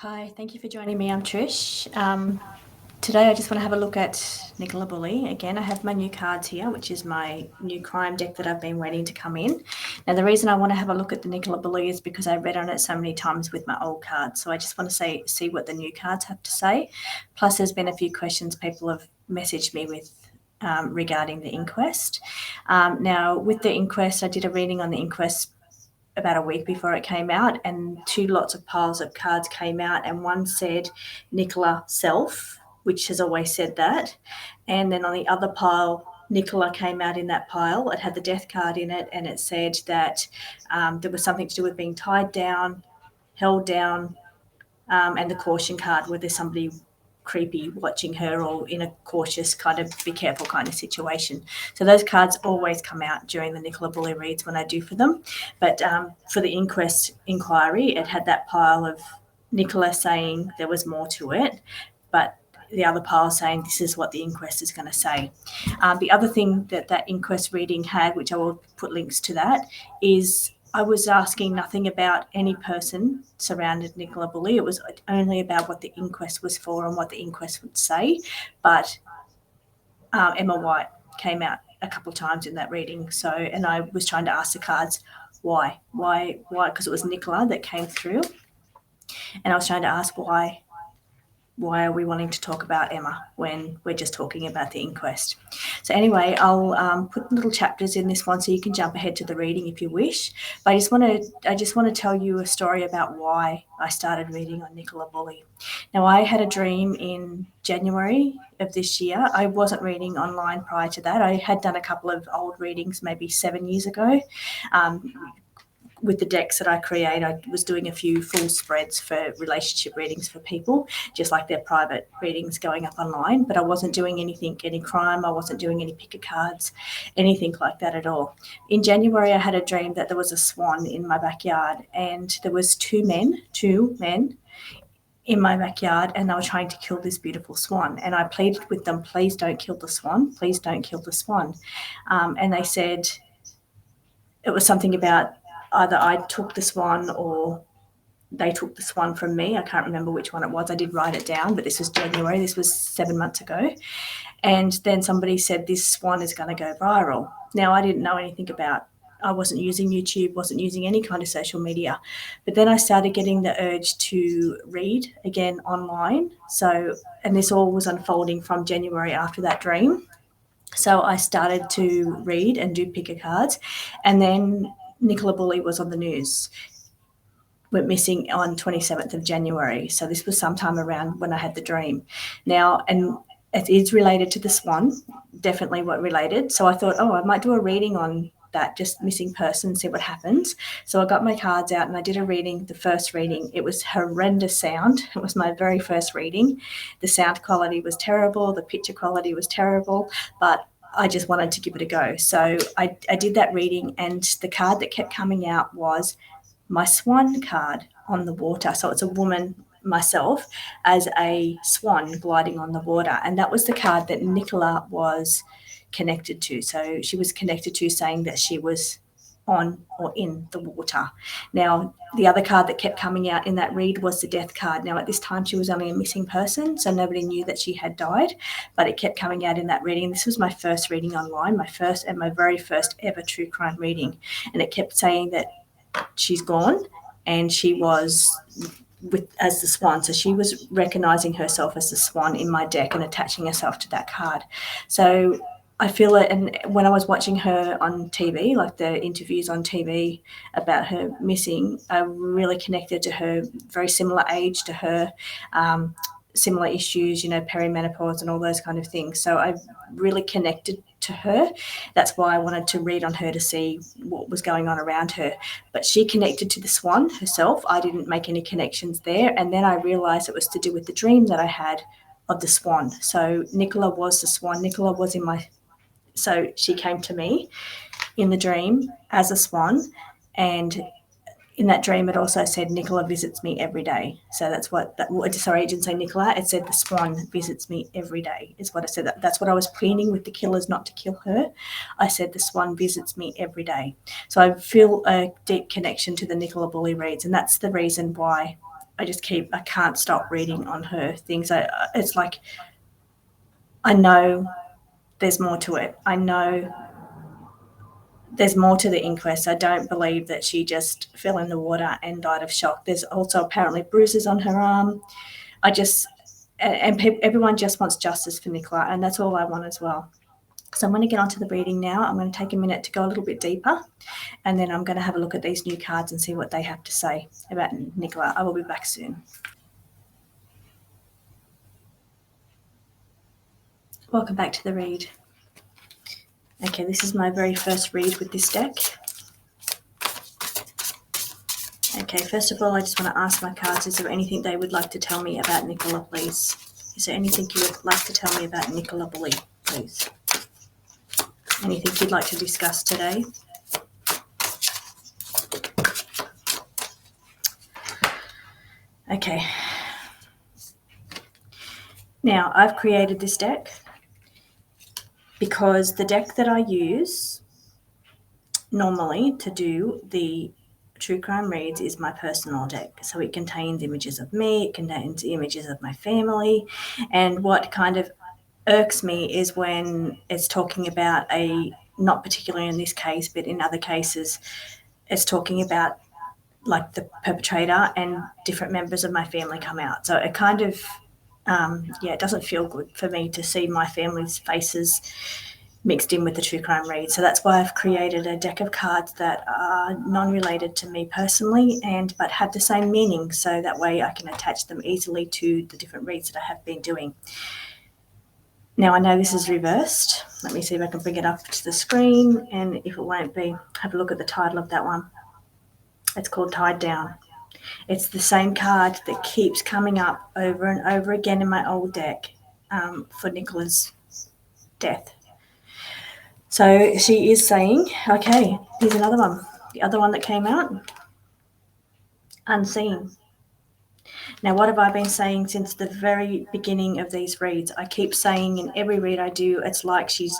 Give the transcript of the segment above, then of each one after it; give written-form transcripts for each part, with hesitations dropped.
Hi, thank you for joining me. I'm Trish. Today I just want to have a look at NICOLA BULLEY. Again, I have my new cards here, which is my new crime deck that I've been waiting to come in. Now, the reason I want to have a look at the NICOLA BULLEY is because I read on it so many times with my old cards. So I just want to see what the new cards have to say. Plus, there's been a few questions people have messaged me with regarding the inquest. Now, with the inquest, I did a reading on the inquest about a week before it came out, and two lots of piles of cards came out, and one said Nicola self, which has always said that, and then on the other pile Nicola came out in that pile. It had the death card in it, and it said that there was something to do with being tied down, held down, and the caution card where there's somebody creepy watching her or in a cautious kind of be careful kind of situation. So those cards always come out during the NICOLA BULLEY reads when I do for them. But for the inquest inquiry, it had that pile of Nicola saying there was more to it, but the other pile saying this is what the inquest is going to say. The other thing that inquest reading had, which I will put links to that, is I was asking nothing about any person surrounded Nicola Bulley. It was only about what the inquest was for and what the inquest would say. But Emma White came out a couple of times in that reading. So, and I was trying to ask the cards why, because it was Nicola that came through, and I was trying to ask why are we wanting to talk about Emma when we're just talking about the inquest? So anyway, I'll put little chapters in this one so you can jump ahead to the reading if you wish. But I just want to tell you a story about why I started reading on NICOLA BULLEY. Now, I had a dream in January of this year. I wasn't reading online prior to that. I had done a couple of old readings maybe 7 years ago. With the decks that I create, I was doing a few full spreads for relationship readings for people, just like their private readings going up online. But I wasn't doing any crime. I wasn't doing any picker cards, anything like that at all. In January, I had a dream that there was a swan in my backyard, and there was two men in my backyard, and they were trying to kill this beautiful swan. And I pleaded with them, please don't kill the swan. Please don't kill the swan. And they said it was something about either I took the swan or they took the swan from me. I can't remember which one it was. I did write it down, but this was January. This was 7 months ago. And then somebody said this swan is going to go viral. Now, I didn't know anything about, I wasn't using YouTube, wasn't using any kind of social media. But then I started getting the urge to read again online. So, and this all was unfolding from January after that dream. So I started to read and do picker cards. And then NICOLA BULLEY was on the news, went missing on 27th of January. So this was sometime around when I had the dream. Now, and it is related to the swan, definitely what related. So I thought, oh, I might do a reading on that, just missing person, see what happens. So I got my cards out and I did a reading, the first reading. It was horrendous sound. It was my very first reading. The sound quality was terrible. The picture quality was terrible, but I just wanted to give it a go. So I did that reading, and the card that kept coming out was my swan card on the water. So it's a woman, myself, as a swan gliding on the water. And that was the card that Nicola was connected to. So she was connected to, saying that she was on or in the water. Now, the other card that kept coming out in that read was the death card. Now, at this time, she was only a missing person, so nobody knew that she had died, but it kept coming out in that reading. This was my first reading online, my first and my very first ever true crime reading. And it kept saying that she's gone, and she was as the swan. So she was recognizing herself as the swan in my deck and attaching herself to that card. So I feel it, and when I was watching her on TV, like the interviews on TV about her missing, I really connected to her, very similar age to her, similar issues, perimenopause and all those kind of things. So I really connected to her. That's why I wanted to read on her to see what was going on around her. But she connected to the swan herself. I didn't make any connections there. And then I realized it was to do with the dream that I had of the swan. So Nicola was the swan. Nicola was in my... So she came to me in the dream as a swan, and in that dream it also said Nicola visits me every day. So that's what sorry, I didn't say Nicola, it said the swan visits me every day is what I said. That's what I was pleading with the killers not to kill her. I said the swan visits me every day. So I feel a deep connection to the NICOLA BULLEY reads, and that's the reason why I can't stop reading on her things. It's like, I know there's more to it. I know there's more to the inquest. I don't believe that she just fell in the water and died of shock. There's also apparently bruises on her arm. Everyone just wants justice for Nicola, and that's all I want as well. So I'm going to get onto the reading now. I'm going to take a minute to go a little bit deeper, and then I'm going to have a look at these new cards and see what they have to say about Nicola. I will be back soon. Welcome back to the read. Okay, this is my very first read with this deck. Okay, first of all, I just want to ask my cards, is there anything they would like to tell me about Nicola, please? Is there anything you would like to tell me about Nicola Bulley, please? Anything you'd like to discuss today? Okay. Now, I've created this deck because the deck that I use normally to do the true crime reads is my personal deck. So it contains images of me, it contains images of my family, and what kind of irks me is when it's talking about not particularly in this case, but in other cases, it's talking about like the perpetrator and different members of my family come out. So it kind of, it doesn't feel good for me to see my family's faces mixed in with the true crime read. So that's why I've created a deck of cards that are non-related to me personally but have the same meaning, so that way I can attach them easily to the different reads that I have been doing. Now, I know this is reversed. Let me see if I can bring it up to the screen, and if it won't be, have a look at the title of that one. It's called Tied Down. It's the same card that keeps coming up over and over again in my old deck for Nicola's death. So she is saying, okay, here's another one. The other one that came out, unseen. Now, what have I been saying since the very beginning of these reads? I keep saying in every read I do, it's like she's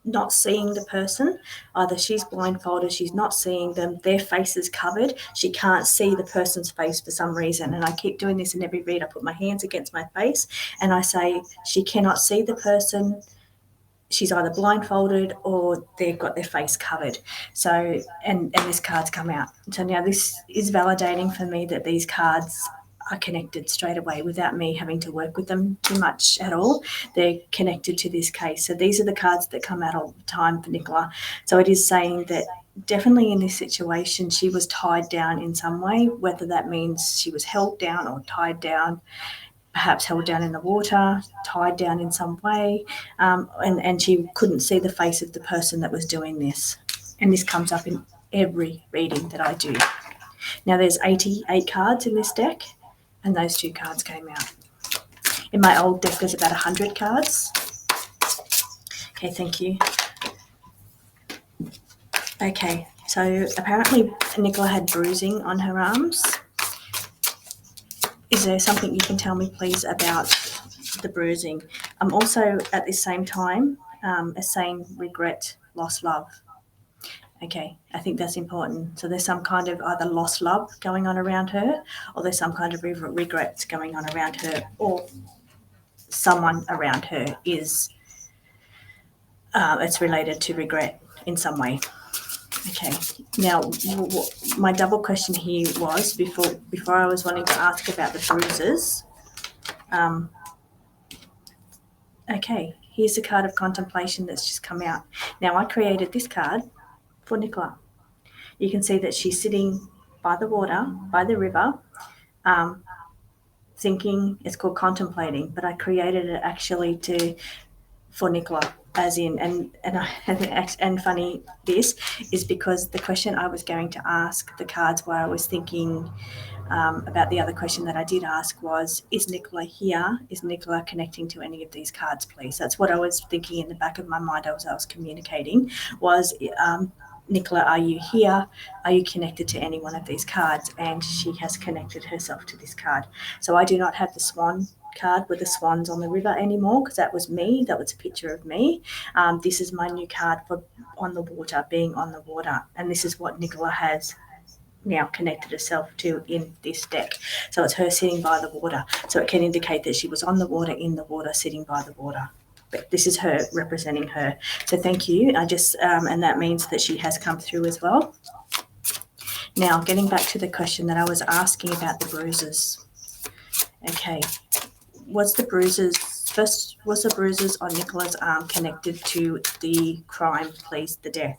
not seeing the person. Either she's blindfolded, she's not seeing them, their face is covered, she can't see the person's face for some reason. And I keep doing this in every read. I put my hands against my face and I say she cannot see the person. She's either blindfolded or they've got their face covered. So, and this card's come out. So now this is validating for me that these cards are connected straight away without me having to work with them too much at all. They're connected to this case. So these are the cards that come out all the time for Nicola. So it is saying that definitely in this situation, she was tied down in some way, whether that means she was held down or tied down, perhaps held down in the water, tied down in some way, and she couldn't see the face of the person that was doing this. And this comes up in every reading that I do. Now there's 88 cards in this deck, and those two cards came out. In my old deck there's about 100 cards. Okay, thank you. Okay, so apparently Nicola had bruising on her arms. Is there something you can tell me, please, about the bruising? I'm also, at the same time, saying regret, lost love. Okay, I think that's important. So there's some kind of either lost love going on around her, or there's some kind of regrets going on around her, or someone around her is, it's related to regret in some way. Okay, now my double question here was, before I was wanting to ask about the bruises. Okay, here's the card of contemplation that's just come out. Now I created this card for Nicola. You can see that she's sitting by the water, by the river, thinking. It's called contemplating, but I created it actually for Nicola, as in, and funny, this is because the question I was going to ask the cards while I was thinking about the other question that I did ask was, is Nicola here? Is Nicola connecting to any of these cards, please? That's what I was thinking in the back of my mind as I was communicating, was Nicola, are you here? Are you connected to any one of these cards? And she has connected herself to this card. So I do not have the swan card with the swans on the river anymore, because that was me. That was a picture of me. This is my new card for on the water, being on the water. And this is what Nicola has now connected herself to in this deck. So it's her sitting by the water. So it can indicate that she was on the water, in the water, sitting by the water. But this is her representing her. So thank you. And that means that she has come through as well. Now, getting back to the question that I was asking about the bruises. Okay, was the bruises on Nicola's arm connected to the crime, please, the death?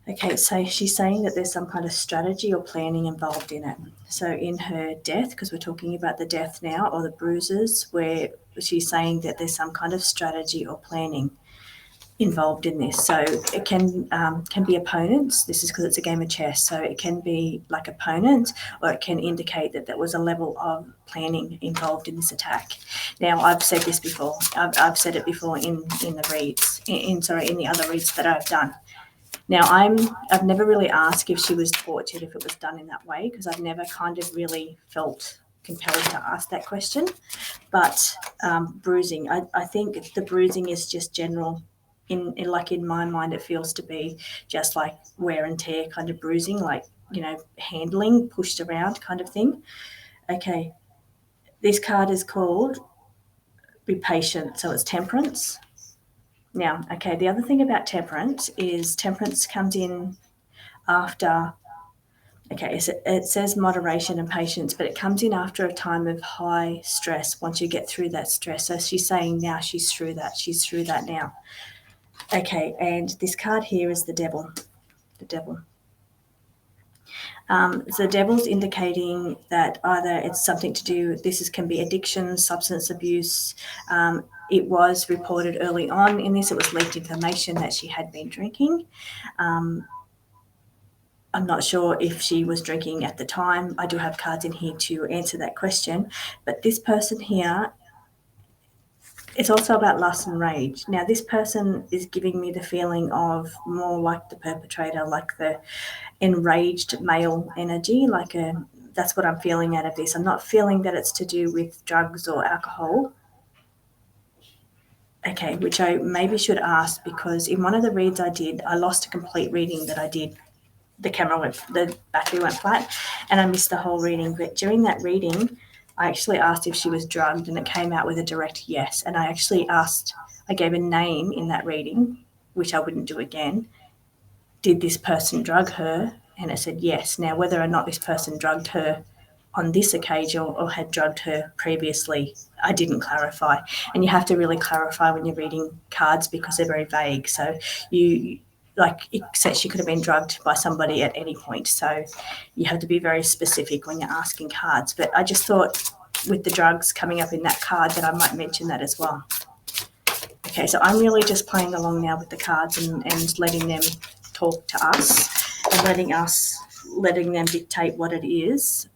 Okay, so she's saying that there's some kind of strategy or planning involved in it. So in her death, because we're talking about the death now, or the bruises, where she's saying that there's some kind of strategy or planning involved in this. So it can be opponents. This is because it's a game of chess. So it can be like opponents, or it can indicate that there was a level of planning involved in this attack. Now, I've said this before. I've said it before in the reads, in the other reads that I've done. Now, I've never really asked if she was tortured, if it was done in that way, because I've never kind of really felt compelled to ask that question. But bruising, I think the bruising is just general. In my mind, it feels to be just like wear and tear kind of bruising, like, handling, pushed around kind of thing. Okay, this card is called Be Patient, so it's Temperance. Now, okay, the other thing about Temperance is Temperance comes in after, okay, it says moderation and patience, but it comes in after a time of high stress once you get through that stress. So she's saying now she's through that now. Okay, and this card here is the Devil. The Devil. The Devil's indicating that either it's something to do, can be addiction, substance abuse. It was reported early on in this, it was leaked information that she had been drinking. I'm not sure if she was drinking at the time. I do have cards in here to answer that question. But this person here, it's also about lust and rage. Now, this person is giving me the feeling of more like the perpetrator, like the enraged male energy. That's what I'm feeling out of this. I'm not feeling that it's to do with drugs or alcohol. Okay, which I maybe should ask, because in one of the reads I did, I lost a complete reading that I did. The battery went flat and I missed the whole reading. But during that reading, I actually asked if she was drugged, and it came out with a direct yes. And I gave a name in that reading, which I wouldn't do again. Did this person drug her? And it said yes. Now, whether or not this person drugged her on this occasion or had drugged her previously, I didn't clarify. And you have to really clarify when you're reading cards, because they're very vague. So it says she could have been drugged by somebody at any point. So you have to be very specific when you're asking cards. But I just thought with the drugs coming up in that card that I might mention that as well. Okay, so I'm really just playing along now with the cards and letting them talk to us and letting them dictate what it is.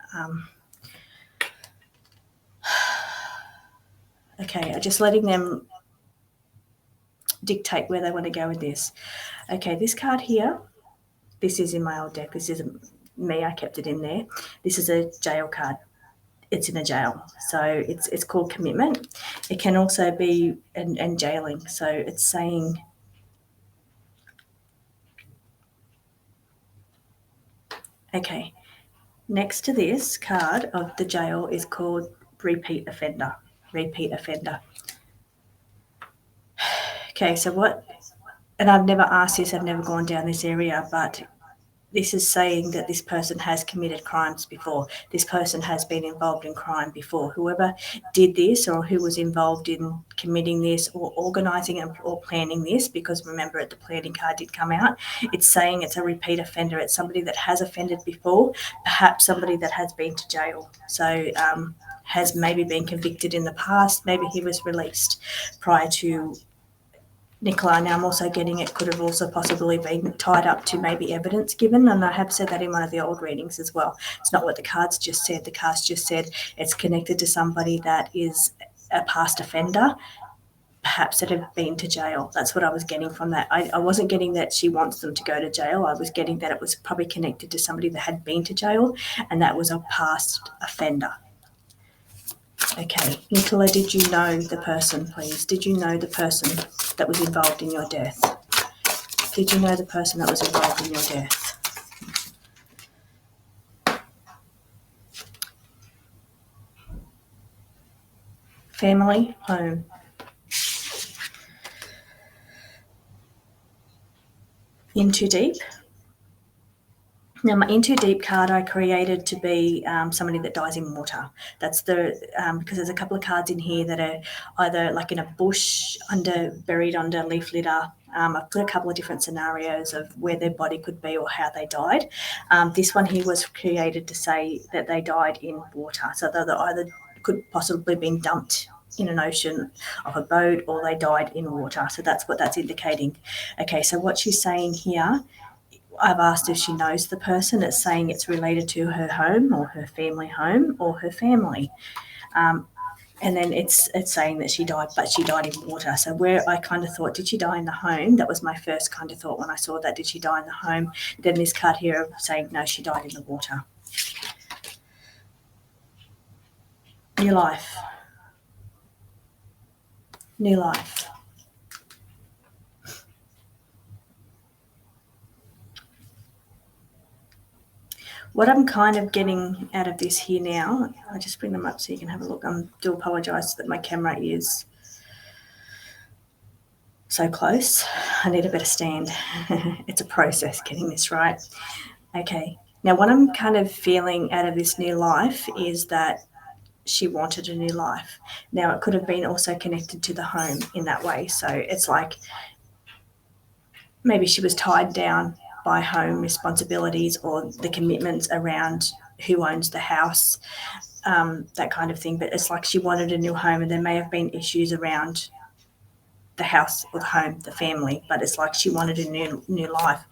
Okay, I'm just letting them dictate where they want to go with this. Okay, this card here, this is in my old deck. This isn't me, I kept it in there. This is a jail card. It's in a jail. So it's called commitment. It can also be and jailing. So it's saying, okay, next to this card of the jail is called repeat offender. Repeat offender. Okay, so what, and I've never asked this, I've never gone down this area, but this is saying that this person has committed crimes before. This person has been involved in crime before. Whoever did this, or who was involved in committing this or organising or planning this, because remember, the planning card did come out, it's saying it's a repeat offender. It's somebody that has offended before, perhaps somebody that has been to jail. So has maybe been convicted in the past. Maybe he was released prior to Nicola. Now I'm also getting it could have also possibly been tied up to maybe evidence given, and I have said that in one of the old readings as well. It's not what the cards just said. The cards just said it's connected to somebody that is a past offender, perhaps that have been to jail. That's what I was getting from that. I wasn't getting that she wants them to go to jail. I was getting that it was probably connected to somebody that had been to jail, and that was a past offender. Okay, Nicola, did you know the person, please? Did you know the person that was involved in your death? Did you know the person that was involved in your death? family, home. In Too Deep. Now, my In Too Deep card I created to be somebody that dies in water. That's the because there's a couple of cards in here that are either like in a bush, buried under leaf litter. I've put a couple of different scenarios of where their body could be or how they died. This one here was created to say that they died in water. So they either could possibly been dumped in an ocean off a boat, or they died in water. So that's what that's indicating. Okay, so what she's saying here, I've asked if she knows the person. It's saying it's related to her home or her family home or her family. And then it's saying that she died, but she died in water. So where I kind of thought, did she die in the home? That was my first kind of thought when I saw that. Did she die in the home? Then this card here saying, no, she died in the water. New life. New life. What I'm kind of getting out of this here now, I'll just bring them up so you can have a look. I do apologise that my camera is so close. I need a better stand. It's a process getting this right. Okay. Now, what I'm kind of feeling out of this new life is that she wanted a new life. Now, it could have been also connected to the home in that way. So it's like maybe she was tied down by home responsibilities or the commitments around who owns the house, that kind of thing. But it's like she wanted a new home, and there may have been issues around the house or the home, the family, but it's like she wanted a new life.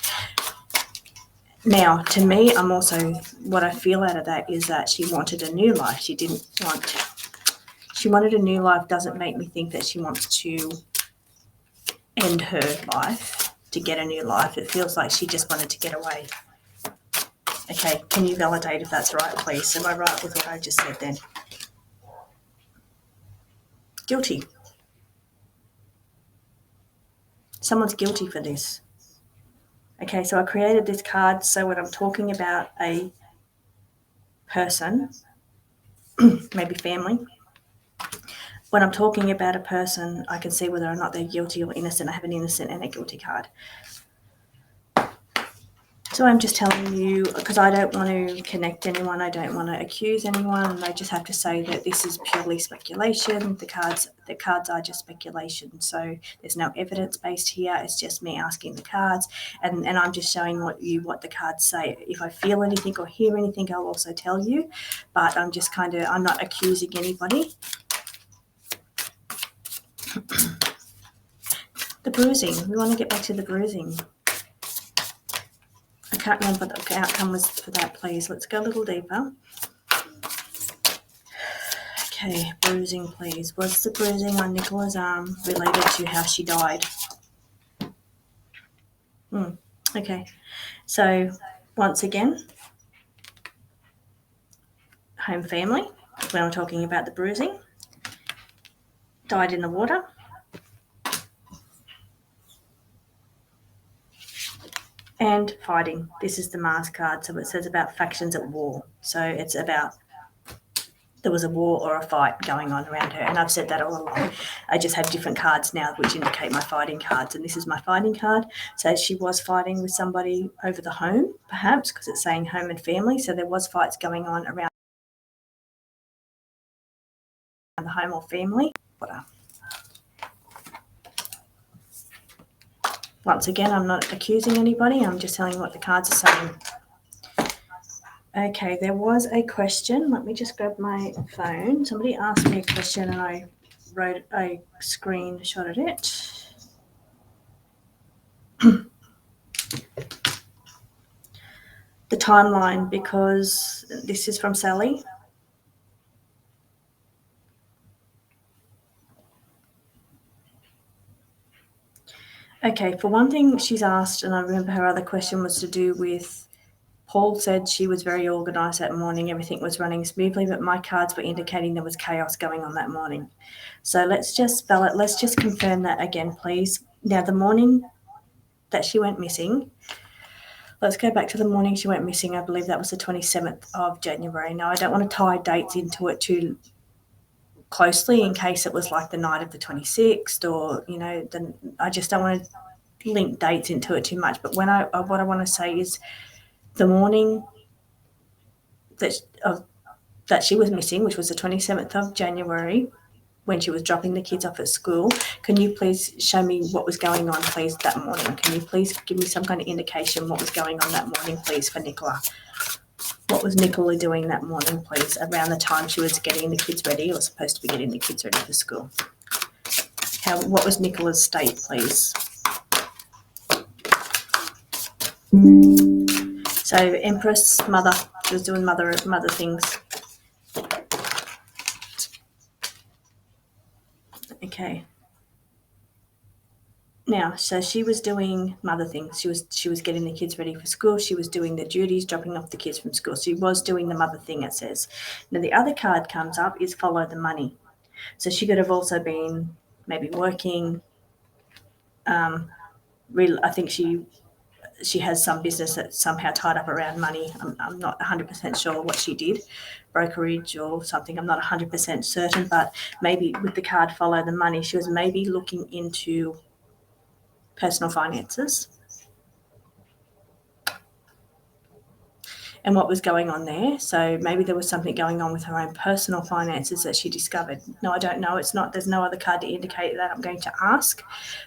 Now, to me, I'm also, what I feel out of that is that she wanted a new life. She wanted a new life doesn't make me think that she wants to end her life to get a new life. It feels like she just wanted to get away. Okay, can you validate if that's right, please? Am I right with what I just said then? Guilty. Someone's guilty for this. Okay, so I created this card so when I'm talking about a person, maybe family, when I'm talking about a person, I can see whether or not they're guilty or innocent. I have an innocent and a guilty card. So I'm just telling you, because I don't want to connect anyone, I don't want to accuse anyone. I just have to say that this is purely speculation. The cards are just speculation. So there's no evidence based here. It's just me asking the cards, and I'm just showing what the cards say. If I feel anything or hear anything, I'll also tell you. But I'm just I'm not accusing anybody. The bruising. We want to get back to the bruising. I can't remember what the outcome was for that, please. Let's go a little deeper. Okay, bruising, please. Was the bruising on Nicola's arm related to how she died? Okay, so once again, home family, when I'm talking about the bruising, died in the water. And fighting. This is the Mars card, so it says about factions at war. So it's about there was a war or a fight going on around her, and I've said that all along. I just have different cards now which indicate my fighting cards, and this is my fighting card. So she was fighting with somebody over the home, perhaps, because it's saying home and family, so there was fights going on around the home or family. Once again, I'm not accusing anybody, I'm just telling what the cards are saying. Okay, there was a question. Let me just grab my phone. Somebody asked me a question and I wrote a screenshot of it. The timeline, because this is from Sally. Okay, for one thing, she's asked, and I remember her other question was to do with, Paul said she was very organised that morning, everything was running smoothly, but my cards were indicating there was chaos going on that morning. So let's just confirm that again, please. Now, the morning that she went missing, let's go back to the morning she went missing. I believe that was the 27th of January. Now, I don't want to tie dates into it too closely in case it was like the night of the 26th, or, you know, then I just don't want to link dates into it too much. But what I want to say is the morning that she was missing, which was the 27th of January, when she was dropping the kids off at school, can you please show me what was going on, please, that morning? Can you please give me some kind of indication what was going on that morning, please, for Nicola? What was Nicola doing that morning, please, around the time she was getting the kids ready, or supposed to be getting the kids ready for school? What was Nicola's state, please? So Empress, mother, she was doing mother things. Okay. Now, so she was doing mother things. She was getting the kids ready for school. She was doing the duties, dropping off the kids from school. She was doing the mother thing, it says. Now, the other card comes up is follow the money. So she could have also been maybe working. I think she has some business that's somehow tied up around money. I'm not 100% sure what she did, brokerage or something. I'm not 100% certain, but maybe with the card follow the money, she was maybe looking into personal finances and what was going on there. So maybe there was something going on with her own personal finances that she discovered. No, I don't know. It's not. There's no other card to indicate that. I'm going to ask,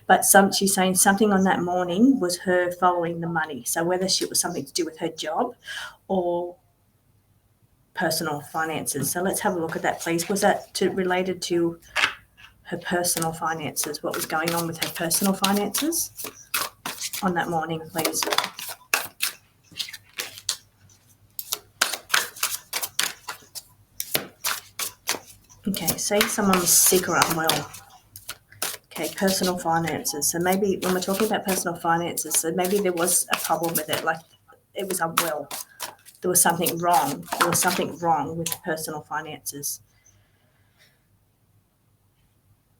but she's saying something on that morning was her following the money. So whether it was something to do with her job or personal finances. So let's have a look at that, please. Was that related to her personal finances? What was going on with her personal finances on that morning, please? Okay, say someone was sick or unwell. Okay, personal finances. So maybe when we're talking about personal finances, so maybe there was a problem with it, like it was unwell. There was something wrong. There was something wrong with personal finances.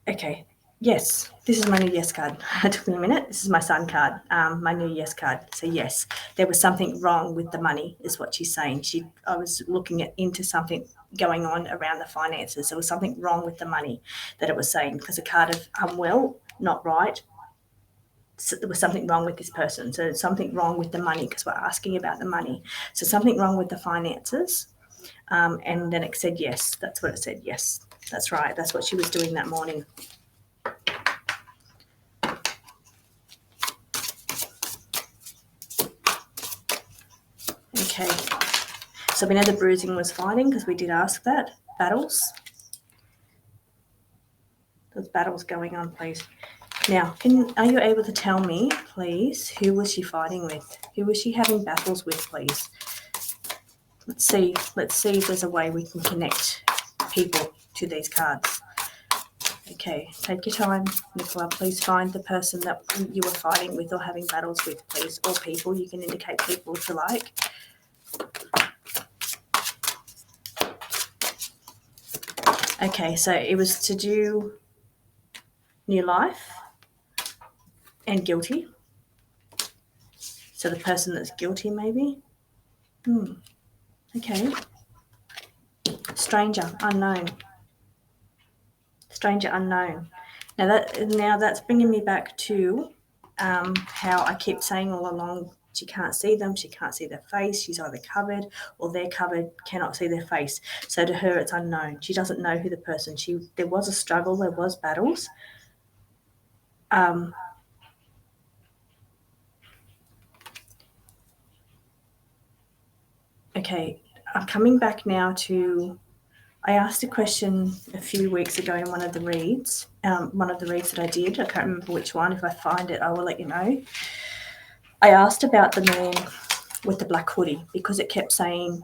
Okay, yes, this is my new yes card. It took me a minute. This is my sun card, my new yes card. So yes, there was something wrong with the money is what she's saying. I was looking into something going on around the finances. There was something wrong with the money that it was saying, because a card of unwell, not right. So there was something wrong with this person. So something wrong with the money, because we're asking about the money. So something wrong with the finances. And then it said yes. That's what it said. Yes, that's right. That's what she was doing that morning. Okay. So we know the bruising was fighting, because we did ask that. Battles. There's battles going on, please. Now, are you able to tell me, please, who was she fighting with? Who was she having battles with, please? Let's see if there's a way we can connect people to these cards. Okay, take your time, Nicola. Please find the person that you were fighting with or having battles with, please. Or people. You can indicate people if you like. Okay, so it was to do new life and guilty. So the person that's guilty, maybe. Okay. Stranger, unknown. Stranger, unknown. Now that's bringing me back to how I keep saying all along, she can't see them, she can't see their face, she's either covered or they're covered, cannot see their face. So to her, it's unknown. She doesn't know who the person. There was a struggle, there was battles. Okay, I'm coming back now to. I asked a question a few weeks ago in one of the reads that I did. I can't remember which one. If I find it, I will let you know. I asked about the man with the black hoodie, because it kept saying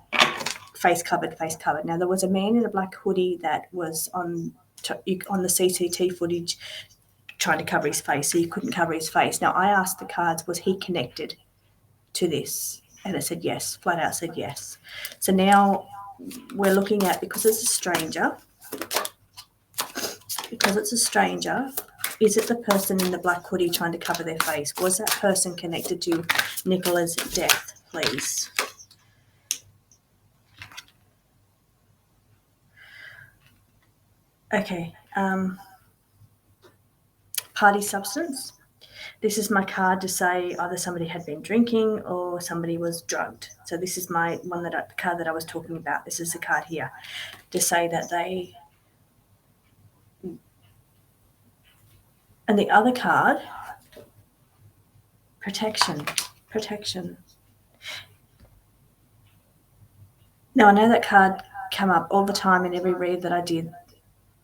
face covered, face covered. Now, there was a man in a black hoodie that was on the CCT footage trying to cover his face, so you couldn't cover his face. Now, I asked the cards, was he connected to this? And it said yes, flat out said yes. So now we're looking at, because it's a stranger, is it the person in the black hoodie trying to cover their face? Was that person connected to Nicola's death, please? Okay. Party substance. This is my card to say either somebody had been drinking or somebody was drugged. So this is my the card that I was talking about. This is the card here to say that they. And the other card, protection. Now I know that card came up all the time in every read that I did.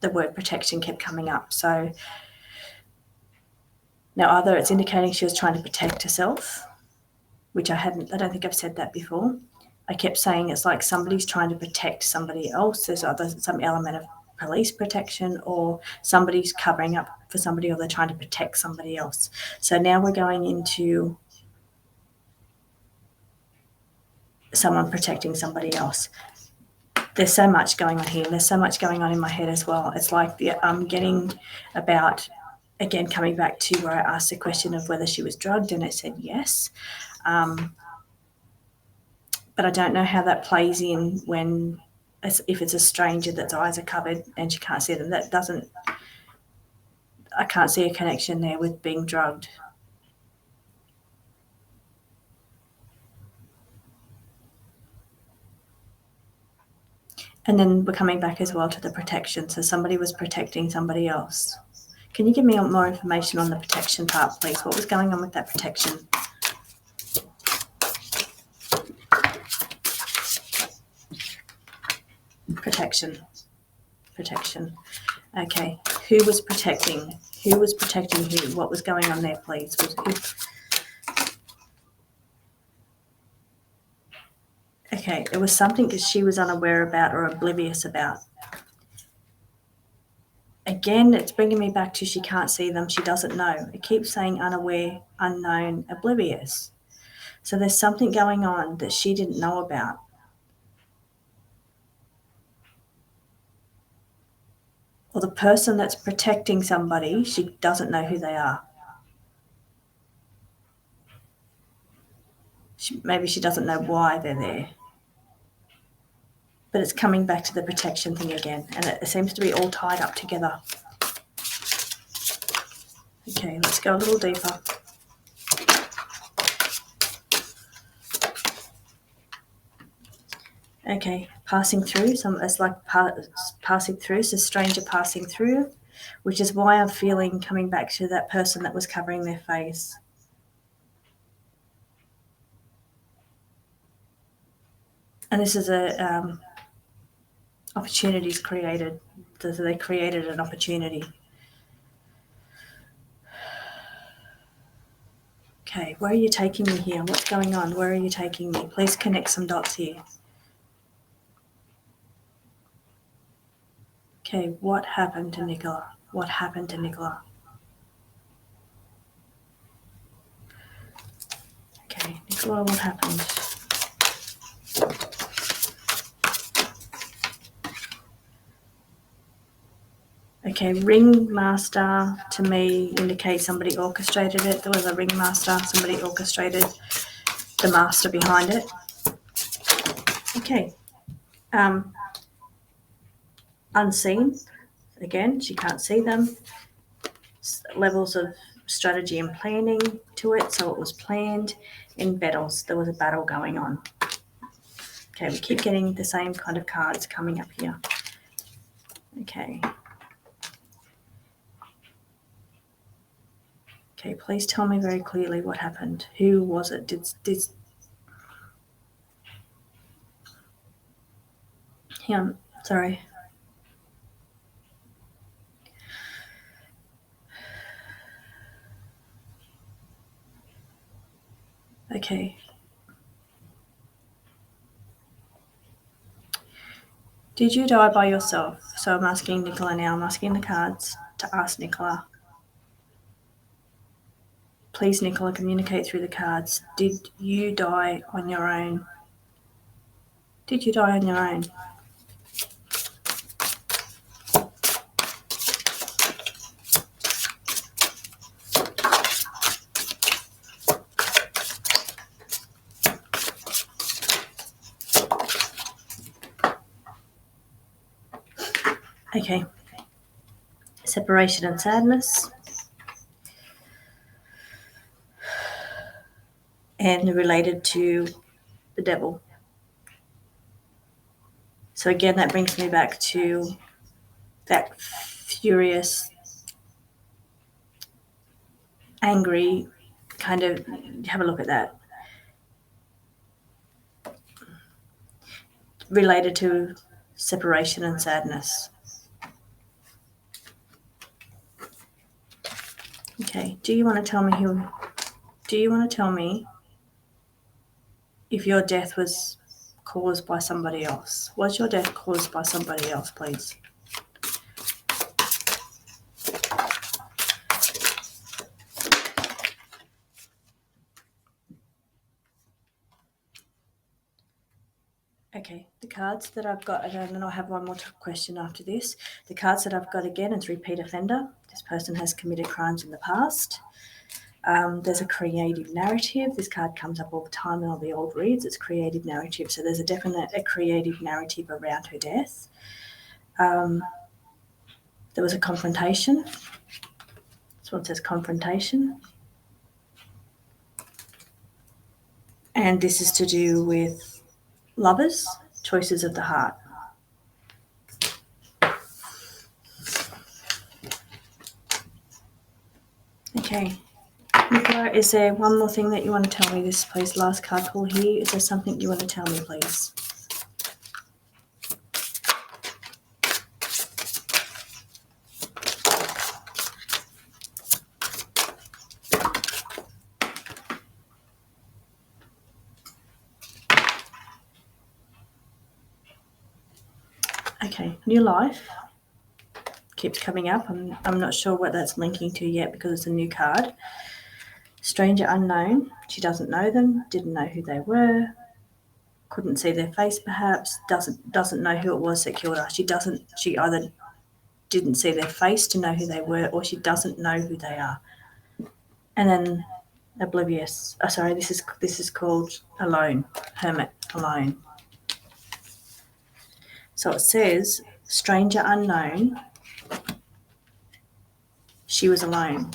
The word protection kept coming up. So now either it's indicating she was trying to protect herself, which I don't think I've said that before. I kept saying it's like somebody's trying to protect somebody else. There's some element of police protection, or somebody's covering up for somebody, or they're trying to protect somebody else. So now we're going into someone protecting somebody else. There's so much going on here. There's so much going on in my head as well. It's like I'm getting about, again, coming back to where I asked the question of whether she was drugged, and it said yes. But I don't know how that plays in when, if it's a stranger that's eyes are covered and she can't see them. I can't see a connection there with being drugged. And then we're coming back as well to the protection. So somebody was protecting somebody else. Can you give me more information on the protection part, please? What was going on with that protection? Protection. Okay. Who was protecting? Who was protecting who? What was going on there, please? Okay, it was something that she was unaware about or oblivious about. Again, it's bringing me back to she can't see them, she doesn't know. It keeps saying unaware, unknown, oblivious. So there's something going on that she didn't know about. Or the person that's protecting somebody, she doesn't know who they are. Maybe she doesn't know why they're there. But it's coming back to the protection thing again, and it seems to be all tied up together. Okay, let's go a little deeper. Okay, passing through. It's like passing through. It's a stranger passing through, which is why I'm feeling coming back to that person that was covering their face. And this is opportunities created. So they created an opportunity. Okay, where are you taking me here? What's going on? Where are you taking me? Please connect some dots here. Okay, what happened to Nicola? What happened to Nicola? Okay, Nicola, what happened? Okay, ringmaster to me indicates somebody orchestrated it. There was a ringmaster, somebody orchestrated the master behind it. Okay. Unseen. Again, she can't see them. Levels of strategy and planning to it. So it was planned in battles. There was a battle going on. Okay, we keep getting the same kind of cards coming up here. Okay. Okay, please tell me very clearly what happened. Who was it? Did him? Sorry. Okay. Did you die by yourself? So I'm asking Nicola now. I'm asking the cards to ask Nicola. Please, Nicola, communicate through the cards. Did you die on your own? Did you die on your own? Okay. separation and sadness, and related to the devil. So again, that brings me back to that furious, angry kind of, have a look at that. Related to separation and sadness. Okay, do you want to tell me if your death was caused by somebody else? Was your death caused by somebody else, please? Okay, the cards that I've got, and then I'll have one more question after this. The cards that I've got again is repeat offender. This person has committed crimes in the past. There's a creative narrative. This card comes up all the time in all the old reads. It's creative narrative. So there's a creative narrative around her death. There was a confrontation. This one says confrontation. And this is to do with lovers, choices of the heart. Okay. Nicola, is there one more thing that you want to tell me? This, please, last card pull here. Is there something you want to tell me, please? Okay, new life keeps coming up. I'm not sure what that's linking to yet because it's a new card. Stranger unknown. She doesn't know them, didn't know who they were, couldn't see their face perhaps, doesn't know who it was that killed her. She either didn't see their face to know who they were, or she doesn't know who they are. And then oblivious. This is called alone, hermit, alone. So it says, stranger unknown, she was alone.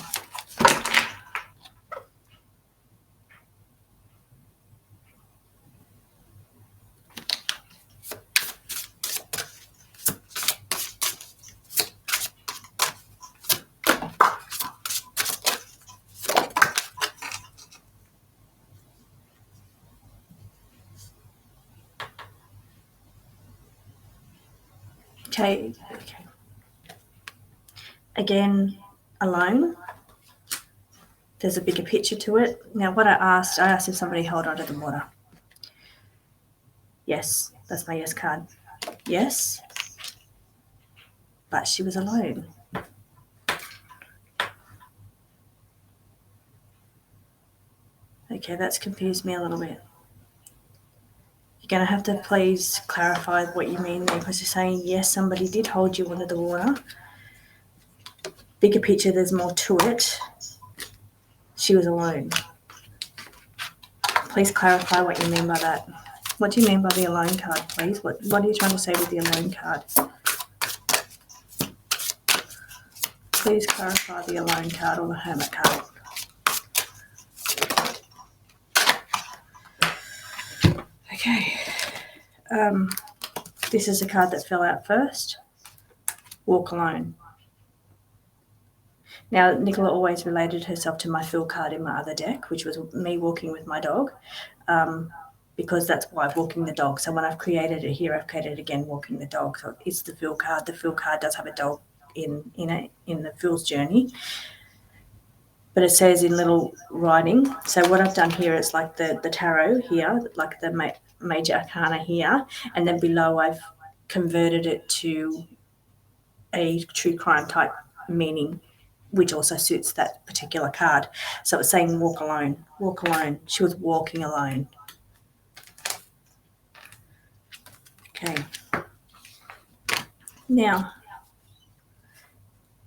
Okay. Again, alone. There's a bigger picture to it. Now, what I asked if somebody held onto the water. Yes, that's my yes card. Yes, but she was alone. Okay, that's confused me a little bit. You're going to have to please clarify what you mean there, because you're saying, yes, somebody did hold you under the water. Bigger picture, there's more to it. She was alone. Please clarify what you mean by that. What do you mean by the alone card, please? What are you trying to say with the alone card? Please clarify the alone card or the hermit card. Okay. This is the card that fell out first. Walk alone. Now, Nicola always related herself to my fill card in my other deck, which was me walking with my dog, because that's why I'm walking the dog. So when I've created it here, I've created it again, walking the dog. So it's the fill card. The fill card does have a dog in the fill's journey. But it says in little writing. So what I've done here is like the tarot here, like the major arcana here, and then below I've converted it to a true crime type meaning, which also suits that particular card. So it's saying walk alone, walk alone. She was walking alone. Okay. Now,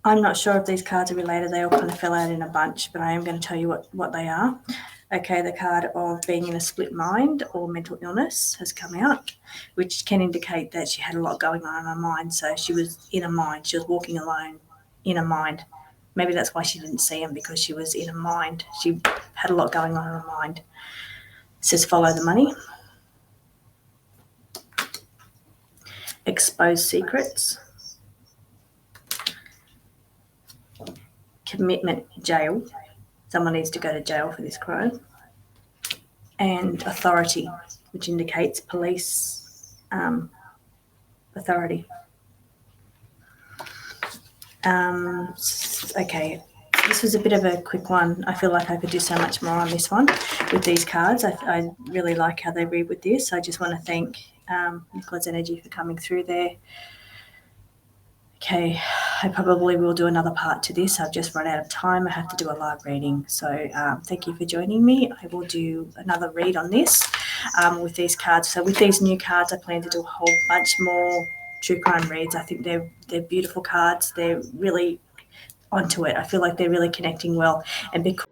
I'm not sure if these cards are related. They all kind of fell out in a bunch, but I am going to tell you what they are. Okay, the card of being in a split mind or mental illness has come out, which can indicate that she had a lot going on in her mind. So she was in a mind. She was walking alone inner mind. Maybe that's why she didn't see him, because she was in a mind. She had a lot going on in her mind. It says follow the money. Expose secrets. Commitment, jail. Someone needs to go to jail for this crime. And authority, which indicates police authority. Okay, this was a bit of a quick one. I feel like I could do so much more on this one with these cards. I really like how they read with this. I just want to thank Nicola's energy for coming through there. Okay, I probably will do another part to this. I've just run out of time. I have to do a live reading. So thank you for joining me. I will do another read on this with these cards. So with these new cards, I plan to do a whole bunch more true crime reads. I think they're beautiful cards. They're really onto it. I feel like they're really connecting well. And because